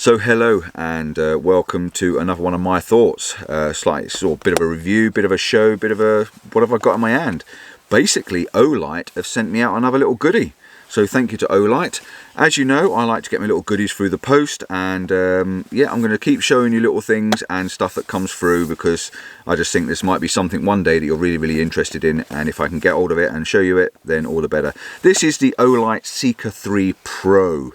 So hello and welcome to another one of my thoughts. Slightly sort of bit of a review, bit of a show, bit of a what have I got in my hand. Basically, Olight have sent me out another little goodie. So thank you to Olight. As you know, I like to get my little goodies through the post, and yeah, I'm going to keep showing you little things and stuff that comes through because I just think this might be something one day that you're really interested in, and if I can get hold of it and show you it, then all the better. This is the Olight Seeker 3 Pro.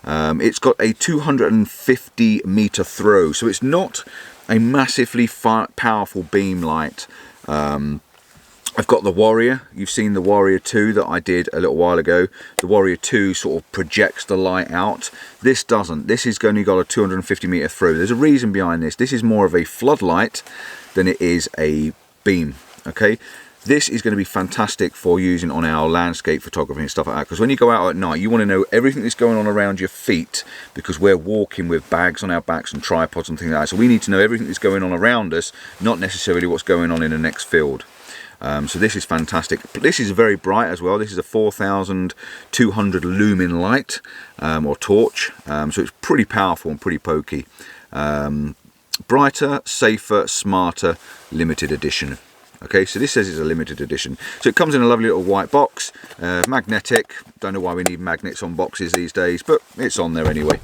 It's got a 250 meter throw, so it's not a massively powerful beam light. I've got the Warrior. You've seen the Warrior 2 that I did a little while ago. The Warrior 2 sort of projects the light out. This doesn't. This has only got a 250 meter throw. There's a reason behind this. This is more of a floodlight than it is a beam. Okay. This is going to be fantastic for using on our landscape photography and stuff like that, because when you go out at night you want to know everything that's going on around your feet, because we're walking with bags on our backs and tripods and things like that, so we need to know everything that's going on around us, not necessarily what's going on in the next field. So this is fantastic. This is very bright as well. This is a 4200 lumen light or torch, so it's pretty powerful and pretty pokey. Brighter, safer, smarter, limited edition. Okay, so this says it's a limited edition. So it comes in a lovely little white box, magnetic. Don't know why we need magnets on boxes these days, but it's on there anyway.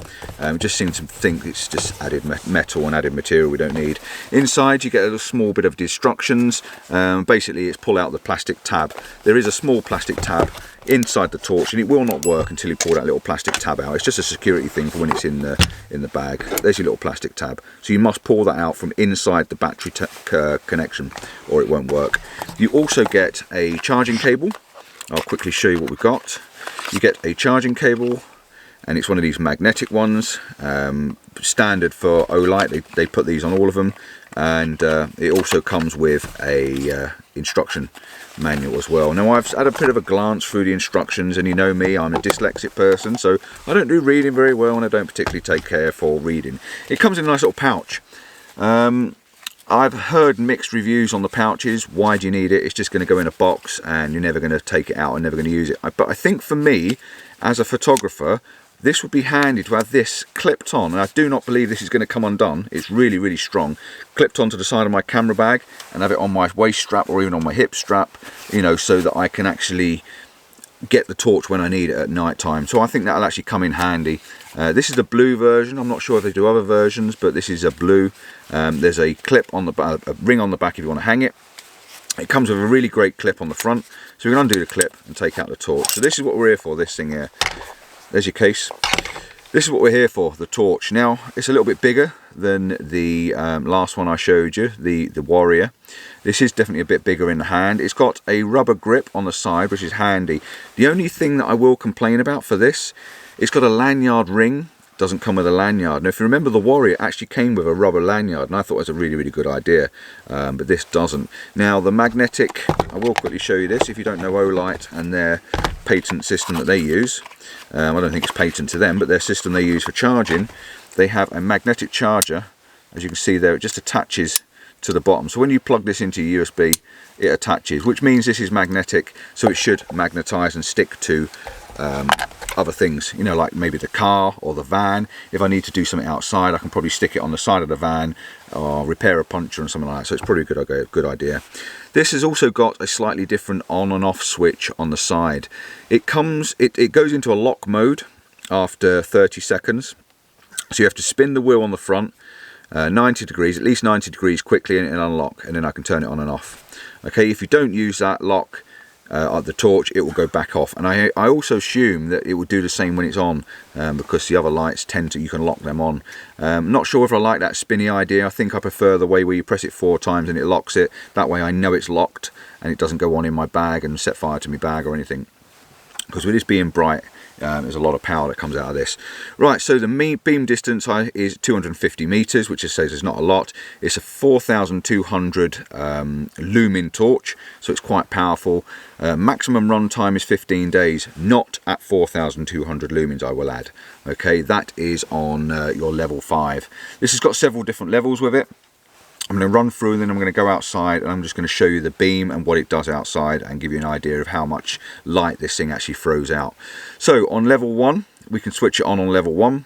Just seem to think it's just added metal and added material we don't need. Inside you get a little small bit of instructions. Basically it's pull out the plastic tab. There is a small plastic tab inside the torch, and it will not work until you pull that little plastic tab out. It's just a security thing for when it's in the bag. There's your little plastic tab. So you must pull that out from inside the battery connection, or it won't work. You also get a charging cable. I'll quickly show you what we've got. You get a charging cable, and it's one of these magnetic ones, standard for Olight. They put these on all of them, and it also comes with a instruction manual as well. Now I've had a bit of a glance through the instructions, and you know me, I'm a dyslexic person, so I don't do reading very well, and I don't particularly take care for reading. It comes in a nice little pouch. I've heard mixed reviews on the pouches. Why do you need it? It's just going to go in a box and you're never going to take it out and never going to use it. But I think for me, as a photographer, this would be handy to have this clipped on, and I do not believe this is going to come undone. It's really strong. Clipped onto the side of my camera bag and have it on my waist strap or even on my hip strap, you know, so that I can actually get the torch when I need it at night time. So I think that'll actually come in handy. This is the blue version. I'm not sure if they do other versions, but this is a blue. There's a clip on the a ring on the back if you want to hang it. It comes with a really great clip on the front, so we can undo the clip and take out the torch. So this is what we're here for, this thing here. There's your case. This is what we're here for, the torch. Now it's a little bit bigger than the last one I showed you, the Warrior. This is definitely a bit bigger in the hand. It's got a rubber grip on the side, which is handy. The only thing that I will complain about for this, it's got a lanyard ring. Doesn't come with a lanyard. Now if you remember, the Warrior actually came with a rubber lanyard, and I thought it was a really good idea, but this doesn't. Now the magnetic, I will quickly show you this if you don't know Olight and their patent system that they use. I don't think it's patent to them, but their system they use for charging, they have a magnetic charger. As you can see there, it just attaches to the bottom. So when you plug this into your USB, it attaches, which means this is magnetic, so it should magnetize and stick to other things, you know, like maybe the car or the van. If I need to do something outside, I can probably stick it on the side of the van or repair a puncture and something like that. So it's probably a good idea. This has also got a slightly different on and off switch on the side. It goes into a lock mode after 30 seconds. So you have to spin the wheel on the front 90 degrees, at least 90 degrees quickly, and unlock, and then I can turn it on and off. Okay, if you don't use that lock, the torch, it will go back off, and I also assume that it will do the same when it's on, because the other lights tend to, you can lock them on. Not sure if I like that spinny idea. I think I prefer the way where you press it 4 times and it locks it. That way I know it's locked and it doesn't go on in my bag and set fire to my bag or anything, because with this being bright, there's a lot of power that comes out of this. Right, so the beam distance is 250 meters, which says it's not a lot. It's a 4200 lumen torch, so it's quite powerful. Maximum run time is 15 days, not at 4200 lumens, I will add. Okay, that is on your level 5. This has got several different levels with it. I'm going to run through, then I'm going to go outside, and I'm just going to show you the beam and what it does outside and give you an idea of how much light this thing actually throws out. So on level 1, we can switch it on level 1.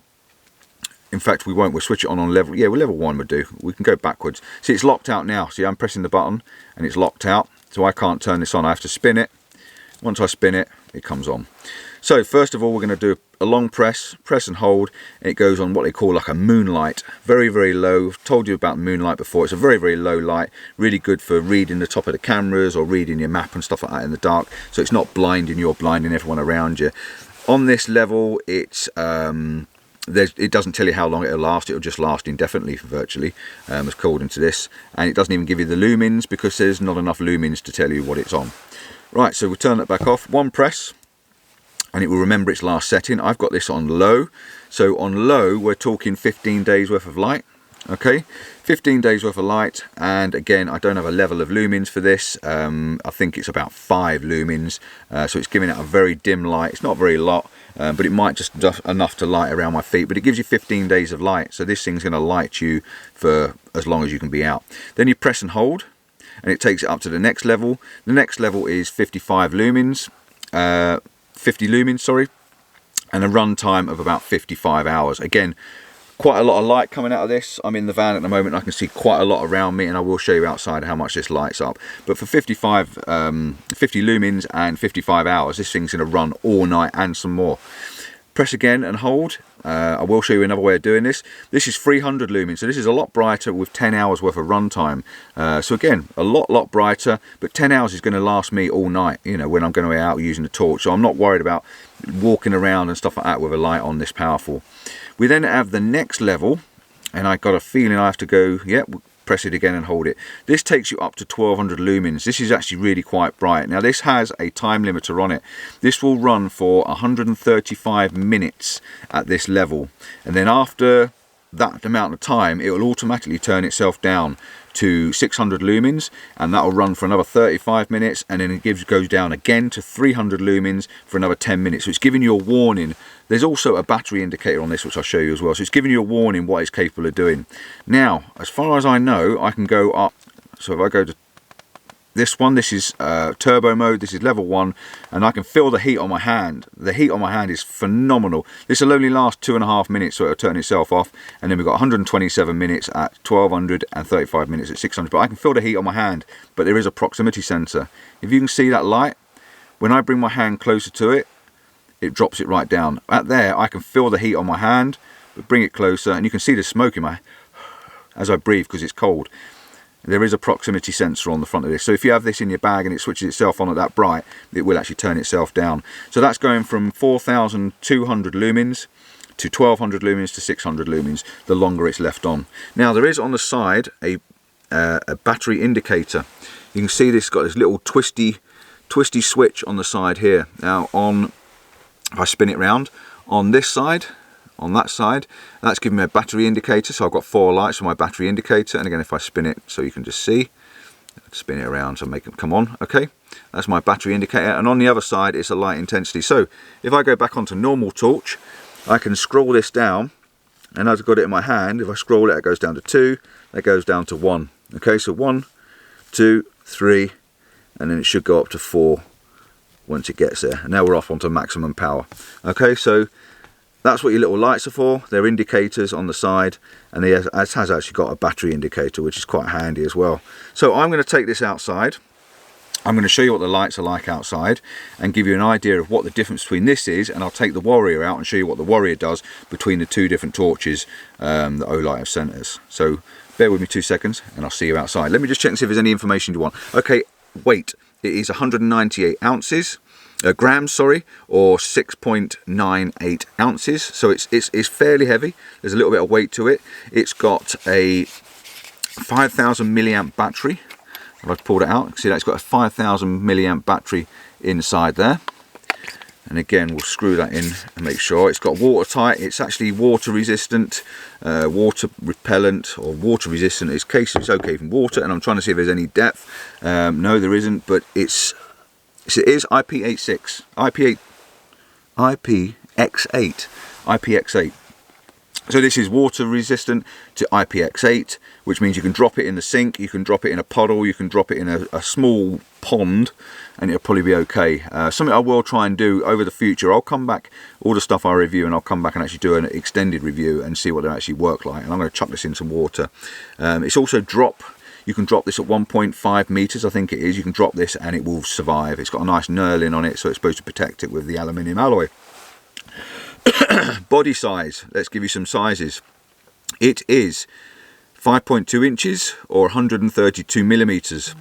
in fact we won't, we'll switch it on level, yeah, well, level 1 would do. We can go backwards. See, it's locked out now. See, I'm pressing the button and it's locked out, so I can't turn this on. I have to spin it. Once I spin it, it comes on. So first of all, we're going to do a long press and hold, and it goes on what they call like a moonlight. Very, very low. I've told you about moonlight before. It's a very, very low light, really good for reading the top of the cameras or reading your map and stuff like that in the dark, so it's not blinding you or blinding everyone around you. On this level, it's it doesn't tell you how long it'll last. It'll just last indefinitely, virtually, according to this, and it doesn't even give you the lumins because there's not enough lumins to tell you what it's on. Right, so we'll turn that back off. One press and it will remember its last setting. I've got this on low. So on low, we're talking 15 days worth of light. Okay, 15 days worth of light, and again, I don't have a level of lumins for this. I think it's about 5 lumins, so it's giving it a very dim light. It's not very lot, but it might just enough to light around my feet, but it gives you 15 days of light, so this thing's going to light you for as long as you can be out. Then you press and hold, and it takes it up to the next level. The next level is 55 lumins, 50 lumins, sorry, and a run time of about 55 hours. Again, quite a lot of light coming out of this. I'm in the van at the moment, I can see quite a lot around me, and I will show you outside how much this lights up. But for 50 lumins and 55 hours, this thing's going to run all night and some more. Press again and hold. I will show you another way of doing this. This is 300 lumens, so this is a lot brighter with 10 hours worth of run time. So again, a lot brighter, but 10 hours is going to last me all night, you know, when I'm going to be out using the torch. So I'm not worried about walking around and stuff like that with a light on this powerful. We then have the next level, and I got a feeling I have to go, yep, press it again and hold it. This takes you up to 1200 lumens. This is actually really quite bright. Now this has a time limiter on it. This will run for 135 minutes at this level, and then after that amount of time it will automatically turn itself down to 600 lumens, and that will run for another 35 minutes, and then it goes down again to 300 lumens for another 10 minutes. So it's giving you a warning. There's also a battery indicator on this, which I'll show you as well, so it's giving you a warning what it's capable of doing. Now, as far as I know, I can go up. So if I go to this one, this is turbo mode, this is level 1, and I can feel the heat on my hand. The heat on my hand is phenomenal. This will only last 2.5 minutes, so it'll turn itself off, and then we've got 127 minutes at 1200 and 35 minutes at 600. But I can feel the heat on my hand, but there is a proximity sensor. If you can see that light, when I bring my hand closer to it, it drops it right down. At there, I can feel the heat on my hand, but bring it closer, and you can see the smoke in my as I breathe because it's cold. There is a proximity sensor on the front of this, so if you have this in your bag and it switches itself on at that bright, it will actually turn itself down. So that's going from 4200 lumens to 1200 lumens to 600 lumens, the longer it's left on. Now there is on the side a battery indicator. You can see this got this little twisty switch on the side here. Now if I spin it round on this side, on that side, that's giving me a battery indicator, so I've got 4 lights for my battery indicator. And again, if I spin it so you can just see, spin it around so make it come on. Okay, that's my battery indicator, and on the other side it's a light intensity. So if I go back onto normal torch, I can scroll this down, and as I've got it in my hand, if I scroll it, it goes down to 2, that goes down to 1. Okay, so 1, 2, 3, and then it should go up to 4 once it gets there. And now we're off onto maximum power. Okay, so that's what your little lights are for. They're indicators on the side, and it has actually got a battery indicator, which is quite handy as well. So I'm going to take this outside. I'm going to show you what the lights are like outside and give you an idea of what the difference between this is, and I'll take the Warrior out and show you what the Warrior does between the 2 different torches that Olight have sent us. So bear with me 2 seconds and I'll see you outside. Let me just check and see if there's any information you want. Okay, weight. It is 198 ounces. Grams, sorry, or 6.98 ounces. So it's fairly heavy. There's a little bit of weight to it. It's got a 5,000 milliamp battery. If I pulled it out, see that it's got a 5,000 milliamp battery inside there. And again, we'll screw that in and make sure it's got watertight. It's actually water resistant, water repellent, or water resistant. It's okay from water. And I'm trying to see if there's any depth. No, there isn't, but it is IPX8. So this is water resistant to IPX8, which means you can drop it in the sink, you can drop it in a puddle, you can drop it in a small pond, and it'll probably be okay. Something I will try and do over the future, I'll come back, all the stuff I review, and I'll come back and actually do an extended review and see what they actually work like. And I'm going to chuck this in some water. It's also you can drop this at 1.5 meters, I think it is. You can drop this and it will survive. It's got a nice knurling on it, so it's supposed to protect it with the aluminium alloy. Body size, let's give you some sizes. It is 5.2 inches or 132 millimeters,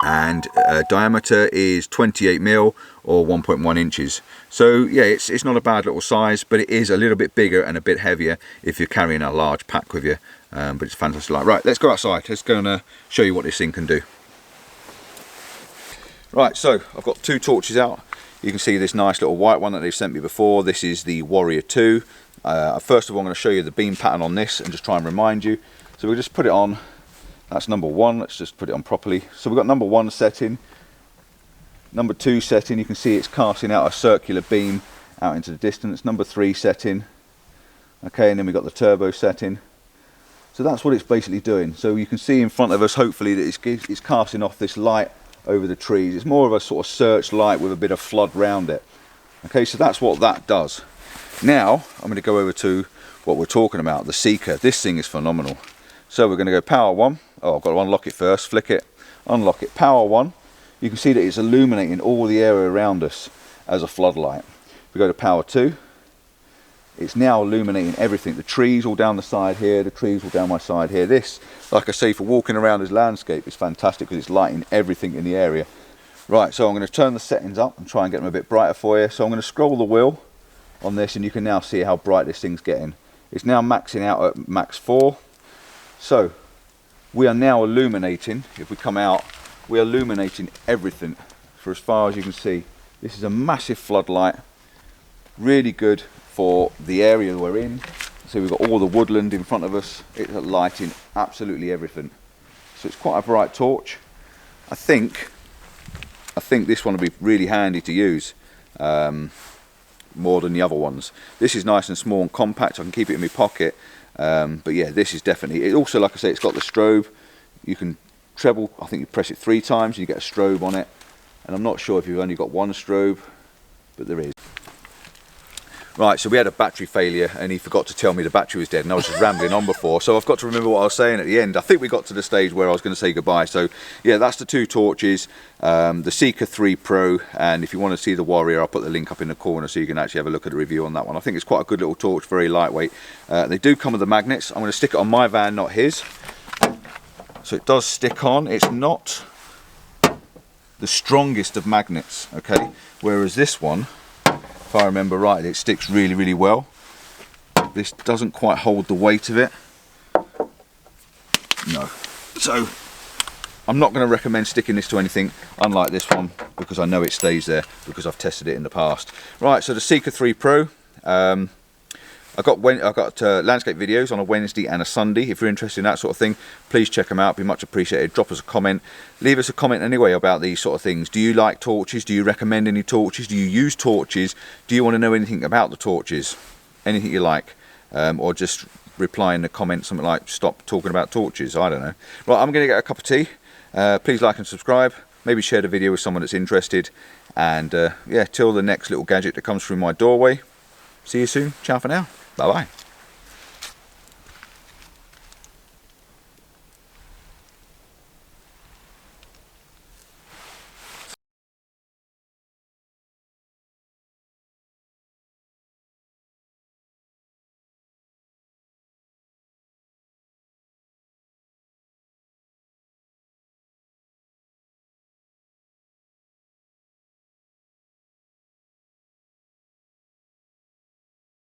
and diameter is 28 mil or 1.1 inches. So yeah, it's not a bad little size, but it is a little bit bigger and a bit heavier if you're carrying a large pack with you. But it's fantastic light. Right, let's go outside. Let's go and show you what this thing can do. Right, so I've got two torches out. You can see this nice little white one that they've sent me before. This is the Warrior 2. First of all, I'm going to show you the beam pattern on this and just try and remind you. So we'll just put it on. That's number 1. Let's just put it on properly. So we've got number 1 setting. Number 2 setting, you can see it's casting out a circular beam out into the distance. Number 3 setting. Okay, and then we've got the turbo setting. So that's what it's basically doing. So you can see in front of us, hopefully, that it's casting off this light over the trees. It's more of a sort of searchlight with a bit of flood round it. Okay, so that's what that does. Now I'm going to go over to what we're talking about, the Seeker. This thing is phenomenal. So we're going to go power 1. Oh, I've got to unlock it first. Flick it, unlock it. Power 1. You can see that it's illuminating all the area around us as a floodlight. If we go to power 2, it's now illuminating everything. The trees all down the side here, the trees all down my side here. This, like I say, for walking around this landscape is fantastic because it's lighting everything in the area. Right, so I'm going to turn the settings up and try and get them a bit brighter for you. So I'm going to scroll the wheel on this and you can now see how bright this thing's getting. It's now maxing out at max 4. So we are now illuminating, if we come out, we're illuminating everything for as far as you can see. This is a massive floodlight, really good for the area we're in. So we've got all the woodland in front of us. It's lighting absolutely everything. So it's quite a bright torch. I think this one will be really handy to use more than the other ones. This is nice and small and compact. I can keep it in my pocket. But yeah, this is definitely. It also, like I say, it's got the strobe. You can treble. I think you press it 3 times, you get a strobe on it. And I'm not sure if you've only got one strobe, but there is. Right, so we had a battery failure and he forgot to tell me the battery was dead and I was just rambling on before, so I've got to remember what I was saying at the end. I think we got to the stage where I was going to say goodbye. So yeah, that's the 2 torches, the Seeker 3 Pro, and if you want to see the Warrior, I'll put the link up in the corner so you can actually have a look at the review on that one. I think it's quite a good little torch, very lightweight. They do come with the magnets. I'm going to stick it on my van, not his. So it does stick on. It's not the strongest of magnets, okay, whereas this one, if I remember right, it sticks really, really well. This doesn't quite hold the weight of it. No. So I'm not going to recommend sticking this to anything unlike this one because I know it stays there because I've tested it in the past. Right, so the Seeker 3 Pro. I've got landscape videos on a Wednesday and a Sunday. If you're interested in that sort of thing, please check them out. Be much appreciated. Drop us a comment. Leave us a comment anyway about these sort of things. Do you like torches? Do you recommend any torches? Do you use torches? Do you want to know anything about the torches? Anything you like? Or just reply in the comments something like, stop talking about torches. I don't know. Right, I'm going to get a cup of tea. Please like and subscribe. Maybe share the video with someone that's interested. And yeah, till the next little gadget that comes through my doorway. See you soon. Ciao for now. Bye bye.